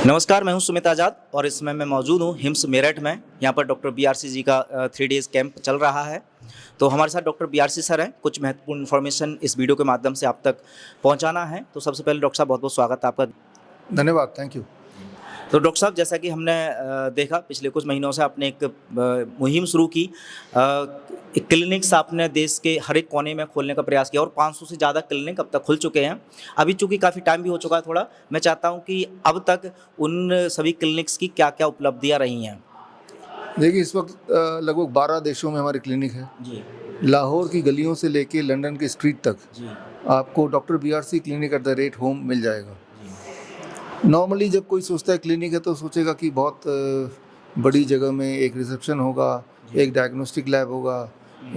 नमस्कार, मैं हूं सुमित आज़ाद और इस समय मैं मौजूद हूं हिम्स मेरठ में। यहाँ पर डॉक्टर बीआरसी जी का 3 डेज़ कैंप चल रहा है। तो हमारे साथ डॉक्टर बीआरसी सर हैं। कुछ महत्वपूर्ण इन्फॉर्मेशन इस वीडियो के माध्यम से आप तक पहुँचाना है। तो सबसे पहले डॉक्टर साहब बहुत-बहुत स्वागत है आपका। धन्यवाद, थैंक यू। तो डॉक्टर साहब, जैसा कि हमने देखा पिछले कुछ महीनों से आपने एक मुहिम शुरू की। क्लिनिक्स आपने देश के हर एक कोने में खोलने का प्रयास किया और 500 से ज़्यादा क्लिनिक अब तक खुल चुके हैं। अभी चूँकि काफ़ी टाइम भी हो चुका है थोड़ा, मैं चाहता हूँ कि अब तक उन सभी क्लिनिक्स की क्या-क्या उपलब्धियाँ रही हैं? देखिए, इस वक्त लगभग 12 देशों में हमारी क्लिनिक है। जी, लाहौर की गलियों से लेके लंदन की स्ट्रीट तक जी, आपको doctor BRC clinic at the rate home मिल जाएगा। जी, नॉर्मली जब कोई सोचता है क्लिनिक है तो सोचेगा कि बहुत बड़ी जगह में एक रिसेप्शन होगा, जी। एक डायग्नोस्टिक लैब होगा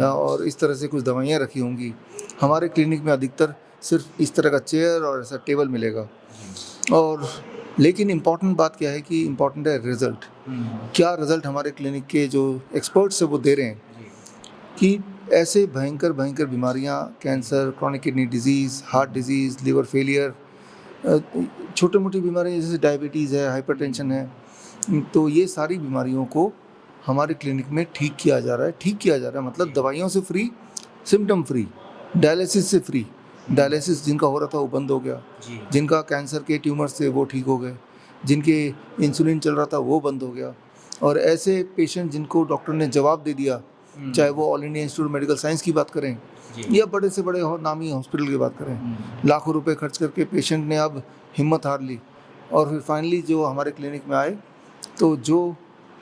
और इस तरह से कुछ दवाइयाँ रखी होंगी। हमारे क्लिनिक में अधिकतर सिर्फ इस तरह का चेयर और ऐसा टेबल मिलेगा। और लेकिन इम्पॉर्टेंट बात क्या है कि इम्पॉर्टेंट है रिज़ल्ट। क्या रिज़ल्ट हमारे क्लिनिक के जो एक्सपर्ट्स हैं वो दे रहे हैं कि ऐसे भयंकर भयंकर बीमारियां, cancer, chronic kidney disease, heart disease, liver failure, छोटी मोटी बीमारियां जैसे डायबिटीज़ है, हाइपरटेंशन है, तो ये सारी बीमारियों को हमारे क्लिनिक में ठीक किया जा रहा है। ठीक किया जा रहा है मतलब दवाइयों से फ्री, सिम्टम फ्री, डायलिसिस से फ्री। डायलिसिस जिनका हो रहा था वो बंद हो गया, जिनका कैंसर के ट्यूमर्स थे वो ठीक हो गए, जिनके इंसुलिन चल रहा था वो बंद हो गया। और ऐसे पेशेंट जिनको डॉक्टर ने जवाब दे दिया, चाहे वो all India institute of medical science की बात करें या बड़े से बड़े नामी हॉस्पिटल की बात करें, लाखों रुपए खर्च करके पेशेंट ने अब हिम्मत हार ली और फिर फाइनली जो हमारे क्लिनिक में आए, तो जो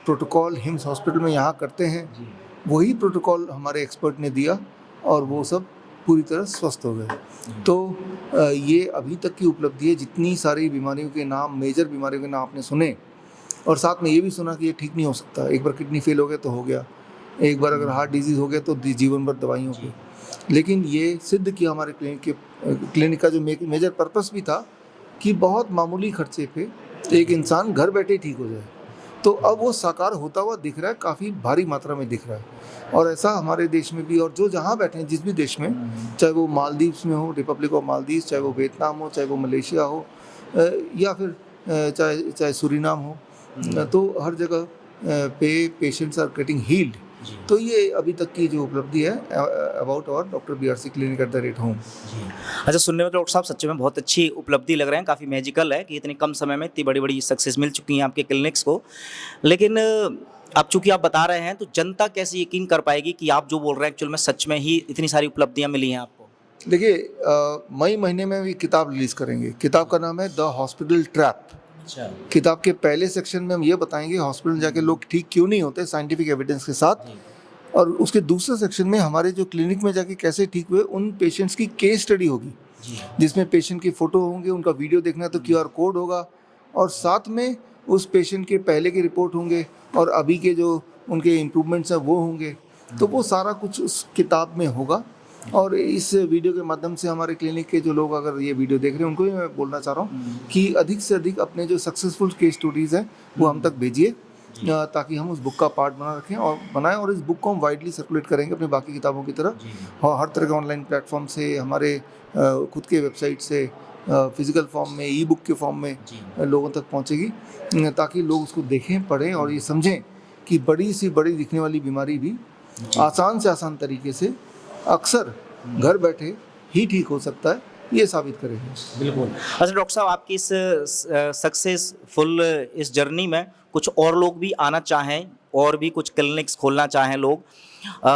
प्रोटोकॉल हिम्स हॉस्पिटल में यहाँ करते हैं वही प्रोटोकॉल हमारे एक्सपर्ट ने दिया और वो सब पूरी तरह स्वस्थ हो गए। तो ये अभी तक की उपलब्धि है। जितनी सारी बीमारियों के नाम, मेजर बीमारियों के नाम आपने सुने और साथ में ये भी सुना कि ये ठीक नहीं हो सकता, एक बार किडनी फेल हो गया तो हो गया, एक बार अगर हार्ट डिजीज़ हो गया तो जीवन भर दवाइयों पे। लेकिन ये सिद्ध किया हमारे क्लिनिक का जो मेजर पर्पस भी था कि बहुत मामूली खर्चे पे एक इंसान घर बैठे ठीक हो जाए। तो अब वो साकार होता हुआ दिख रहा है, काफ़ी भारी मात्रा में दिख रहा है। और ऐसा हमारे देश में भी, और जो जहाँ बैठे हैं जिस भी देश में, चाहे वो मालदीव्स में हो, रिपब्लिक ऑफ मालदीव्स, चाहे वो वियतनाम हो, चाहे वो मलेशिया हो, या फिर चाहे सूरीनाम हो, तो हर जगह पे पेशेंट्स आर गेटिंग हील्ड। तो ये अभी तक की जो उपलब्धि है about our doctor BRC clinic at the rate home. अच्छा, सुनने में तो डॉक्टर साहब सच्ची में बहुत अच्छी उपलब्धि लग रहे हैं। काफ़ी मैजिकल है कि इतने कम समय में इतनी बड़ी-बड़ी सक्सेस मिल चुकी हैं आपके क्लिनिक्स को। लेकिन अब चूँकि आप बता रहे हैं तो जनता कैसे यकीन कर पाएगी कि आप जो बोल रहे हैं एक्चुअल में सच में ही इतनी सारी उपलब्धियाँ मिली हैं आपको? देखिए, मई महीने में भी किताब रिलीज़ करेंगे। किताब का नाम है द हॉस्पिटल ट्रैप। अच्छा। किताब के पहले सेक्शन में हम ये बताएंगे हॉस्पिटल जाके लोग ठीक क्यों नहीं होते साइंटिफिक एविडेंस के साथ, और उसके दूसरे सेक्शन में हमारे जो क्लिनिक में जाके कैसे ठीक हुए उन पेशेंट्स की केस स्टडी होगी, जिसमें पेशेंट की फ़ोटो होंगे, उनका वीडियो देखना है तो क्यूआर कोड होगा, और साथ में उस पेशेंट के पहले के रिपोर्ट होंगे और अभी के जो उनके इम्प्रूवमेंट्स हैं वो होंगे। तो वो सारा कुछ उस किताब में होगा। और इस वीडियो के माध्यम से हमारे क्लिनिक के जो लोग अगर ये वीडियो देख रहे हैं उनको भी मैं बोलना चाह रहा हूँ कि अधिक से अधिक अपने जो सक्सेसफुल केस स्टोरीज़ हैं वो हम तक भेजिए, ताकि हम उस बुक का पार्ट बनाएं और इस बुक को हम वाइडली सर्कुलेट करेंगे अपनी बाकी किताबों की तरह, और हर तरह के ऑनलाइन प्लेटफॉर्म से, हमारे खुद के वेबसाइट से, फिजिकल फॉर्म में, ई बुक के फॉर्म में लोगों तक पहुँचेगी, ताकि लोग उसको देखें, पढ़ें और ये समझें कि बड़ी सी बड़ी दिखने वाली बीमारी भी आसान से आसान तरीके से अक्सर घर बैठे ही ठीक हो सकता है, ये साबित करेंगे। बिल्कुल। अच्छा डॉक्टर साहब, आपकी इस सक्सेसफुल इस जर्नी में कुछ और लोग भी आना चाहें और भी कुछ क्लिनिक्स खोलना चाहें लोग,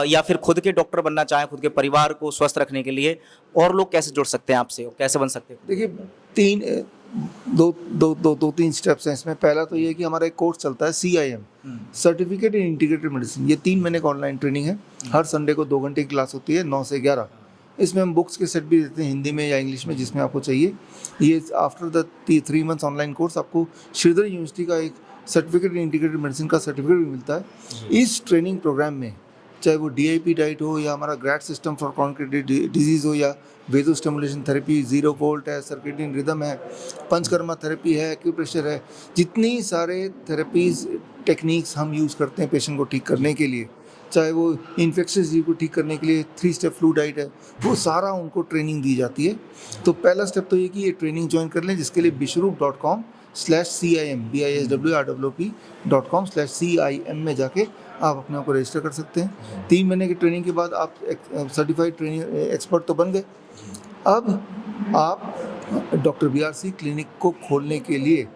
या फिर खुद के डॉक्टर बनना चाहें खुद के परिवार को स्वस्थ रखने के लिए, और लोग कैसे जुड़ सकते हैं आपसे, कैसे बन सकते हैं? देखिए, दो तीन स्टेप्स हैं इसमें। पहला तो ये है कि हमारा एक कोर्स चलता है CIM, certificate in integrated medicine. ये 3 महीने का ऑनलाइन ट्रेनिंग है। हर संडे को 2 घंटे की क्लास होती है 9 से 11। इसमें हम बुक्स के सेट भी देते हैं हिंदी में या इंग्लिश में, जिसमें आपको चाहिए। ये after the 3 months online course आपको श्रीधर यूनिवर्सिटी का एक सर्टिफिकेट इन इंटीग्रेटेड मेडिसिन का सर्टिफिकेट भी मिलता है। इस ट्रेनिंग प्रोग्राम में चाहे वो DIP डाइट हो या हमारा ग्रैड सिस्टम फॉर क्रॉनिक डिजीज़ हो, या वेजो स्टिमुलेशन थेरेपी, 0 वोल्ट है, सर्केडियन रिदम है, पंचकर्मा थेरेपी है, एक्यूप्रेशर है, जितनी सारे थेरेपीज़ टेक्निक्स हम यूज़ करते हैं पेशेंट को ठीक करने के लिए, चाहे वो इन्फेक्शस डिजीज को ठीक करने के लिए 3 स्टेप फ्लू डाइट है, वो सारा उनको ट्रेनिंग दी जाती है। तो पहला स्टेप तो ये कि ये ट्रेनिंग ज्वाइन कर लें, जिसके लिए bishrup.com/CIM BISWRWP.com/CIM में जाके आप अपने आप को रजिस्टर कर सकते हैं। 3 महीने की ट्रेनिंग के बाद आप सर्टिफाइड ट्रेनिंग एक्सपर्ट तो बन गए। अब आप डॉक्टर BRC क्लिनिक को खोलने के लिए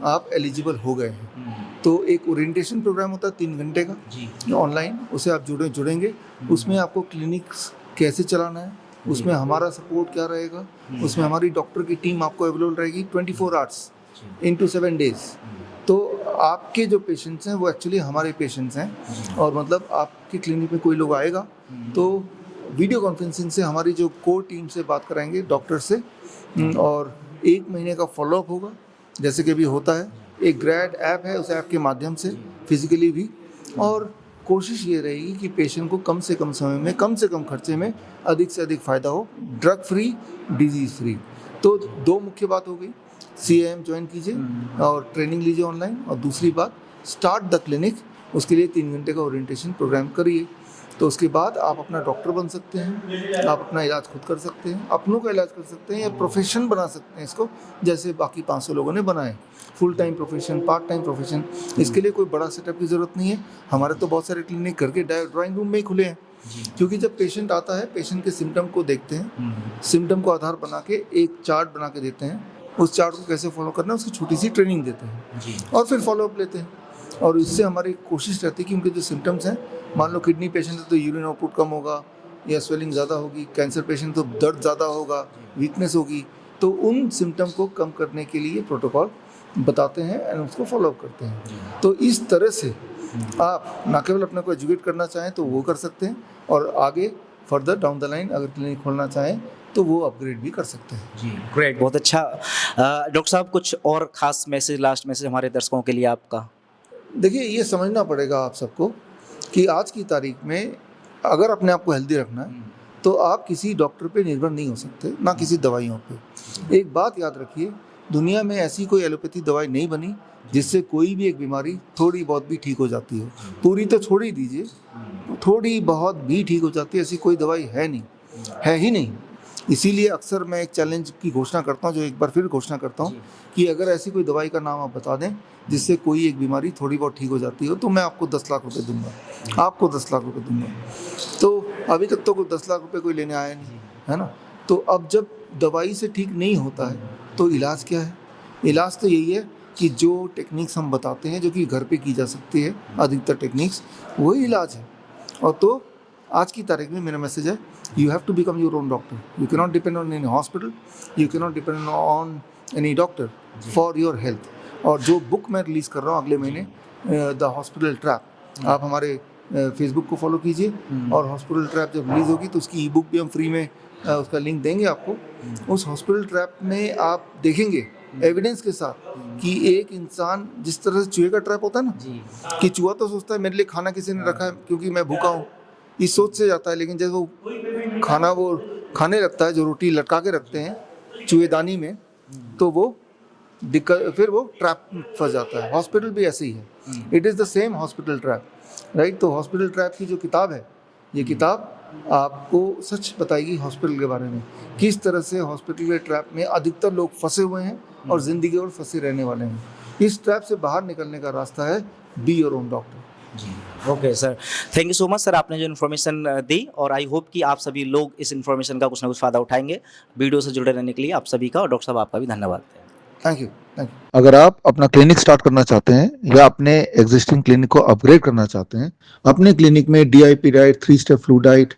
आप एलिजिबल हो गए हैं। तो एक ओरिएंटेशन प्रोग्राम होता है 3 घंटे का ऑनलाइन, उसे आप जुड़ेंगे। उसमें आपको क्लिनिक्स कैसे चलाना है, उसमें हमारा सपोर्ट क्या रहेगा, उसमें हमारी डॉक्टर की टीम आपको अवेलेबल रहेगी 24 आवर्स इंटू 7 डेज। तो आपके जो पेशेंट्स हैं वो एक्चुअली हमारे पेशेंट्स हैं, और मतलब आपकी क्लिनिक में कोई लोग आएगा तो वीडियो कॉन्फ्रेंसिंग से हमारी जो कोर टीम से बात कराएंगे, डॉक्टर से, और 1 महीने का फॉलोअप होगा जैसे कि अभी होता है। एक ग्रैड ऐप है, उस ऐप के माध्यम से फिजिकली भी, और कोशिश ये रहेगी कि पेशेंट को कम से कम समय में, कम से कम खर्चे में अधिक से अधिक फ़ायदा हो, ड्रग फ्री, डिजीज़ फ्री। तो 2 मुख्य बात हो गई, CIM ज्वाइन कीजिए और ट्रेनिंग लीजिए ऑनलाइन, और दूसरी बात स्टार्ट द क्लिनिक, उसके लिए 3 घंटे का ओरिएंटेशन प्रोग्राम करिए। तो उसके बाद आप अपना डॉक्टर बन सकते हैं, आप अपना इलाज खुद कर सकते हैं, अपनों का इलाज कर सकते हैं, या प्रोफेशन बना सकते हैं इसको, जैसे बाकी 500 लोगों ने बनाए, full time profession, part time profession. इसके लिए कोई बड़ा सेटअप की ज़रूरत नहीं है। हमारे तो बहुत सारे क्लिनिक घर के ड्राइंग रूम में ही खुले हैं, क्योंकि जब पेशेंट आता है, पेशेंट के सिम्टम को देखते हैं, सिम्टम को आधार बना के एक चार्ट बना के देते हैं, उस चार्ट को कैसे फॉलो करना है उसकी छोटी सी ट्रेनिंग देते हैं, और फिर फॉलोअप लेते हैं। और इससे हमारी कोशिश रहती है कि उनके जो सिम्टम्स हैं, मान लो किडनी पेशेंट है तो यूरिन आउटपुट कम होगा या स्वेलिंग ज़्यादा होगी, कैंसर पेशेंट तो दर्द ज़्यादा होगा, वीकनेस होगी, तो उन सिम्टम को कम करने के लिए प्रोटोकॉल बताते हैं और उसको फॉलोअप करते हैं। तो इस तरह से आप न केवल अपने को एजुकेट करना चाहें तो वो कर सकते हैं, और आगे फर्दर डाउन द लाइन अगर क्लिनिक खोलना चाहें तो वो अपग्रेड भी कर सकते हैं। जी, ग्रेट, बहुत अच्छा। डॉक्टर साहब, कुछ और ख़ास मैसेज, लास्ट मैसेज हमारे दर्शकों के लिए आपका? देखिए, ये समझना पड़ेगा आप सबको कि आज की तारीख में अगर अपने आप को हेल्दी रखना है तो आप किसी डॉक्टर पे निर्भर नहीं हो सकते, ना किसी दवाइयों पे। एक बात याद रखिए, दुनिया में ऐसी कोई एलोपैथी दवाई नहीं बनी जिससे कोई भी एक बीमारी थोड़ी बहुत भी ठीक हो जाती हो। पूरी तो छोड़ ही दीजिए, थोड़ी बहुत भी ठीक हो जाती है, ऐसी कोई दवाई है नहीं, है ही नहीं। इसीलिए अक्सर मैं एक चैलेंज की घोषणा करता हूँ, जो एक बार फिर घोषणा करता हूँ, कि अगर ऐसी कोई दवाई का नाम आप बता दें जिससे कोई एक बीमारी थोड़ी बहुत ठीक हो जाती हो, तो मैं आपको 10 लाख रुपए दूंगा, आपको 10 लाख रुपए दूंगा। तो अभी तक तो कोई 10 लाख रुपए कोई लेने आया नहीं, है ना। तो अब जब दवाई से ठीक नहीं होता है तो इलाज क्या है? इलाज तो यही है कि जो टेक्निक्स हम बताते हैं, जो कि घर पे की जा सकती है, अधिकतर टेक्निक्स, वही इलाज है। और तो आज की तारीख में मेरा मैसेज है, you have to become your own doctor. You can not depend on any hospital, you can not depend on any doctor for your health. और जो बुक मैं रिलीज़ कर रहा हूँ अगले महीने, द हॉस्पिटल ट्रैप, आप हमारे फेसबुक को फॉलो कीजिए, और हॉस्पिटल ट्रैप जब रिलीज़ होगी तो उसकी ई बुक भी हम फ्री में उसका लिंक देंगे आपको। उस हॉस्पिटल ट्रैप में आप देखेंगे एविडेंस के साथ कि एक इंसान, जिस तरह से चूहे का ट्रैप होता है ना, कि चूहा तो सोचता है मेरे लिए खाना किसी ने रखा है क्योंकि मैं भूखा हूँ, इस सोच से जाता है, लेकिन जब वो खाना वो खाने लगता है, जो रोटी लटका के रखते हैं चूहेदानी में, तो वो दिक्कत, फिर वो ट्रैप फंस जाता है। हॉस्पिटल भी ऐसे ही है, it is the same hospital trap, right. तो हॉस्पिटल ट्रैप की जो किताब है, ये किताब आपको सच बताएगी हॉस्पिटल के बारे में, किस तरह से हॉस्पिटल के ट्रैप में अधिकतर लोग फंसे हुए हैं और ज़िंदगी और फंसे रहने वाले हैं। इस ट्रैप से बाहर निकलने का रास्ता है बी योर ओन डॉक्टर। जी, okay sir, thank you so much sir, आपने जो इन्फॉर्मेशन दी, और आई होप कि आप सभी लोग इस इन्फॉर्मेशन का कुछ ना कुछ फ़ायदा उठाएंगे। वीडियो से जुड़े रहने के लिए आप सभी का और डॉक्टर साहब आपका भी धन्यवाद। Thank you. अगर आप अपना क्लिनिक स्टार्ट करना चाहते हैं या अपने एग्जिस्टिंग क्लिनिक को अपग्रेड करना चाहते हैं, अपने क्लिनिक में DIP diet, 3 step flu diet,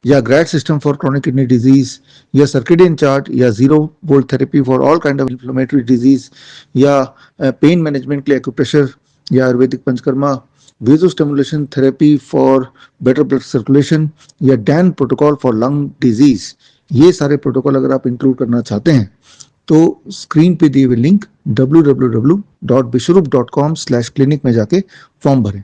या grad system for chronic kidney disease, या सर्केडियन चार्ट, या 0 volt therapy for all kind of inflammatory disease, या पेन मैनेजमेंट के लिए एक्यूप्रेशर या Ayurvedic panchakarma, vagus stimulation therapy for better blood circulation, या Dan protocol for lung disease, ये सारे protocol अगर आप इंक्लूड करना चाहते हैं तो स्क्रीन पे दिए हुए लिंक www.bishrup.com/clinic में जाके फॉर्म भरें।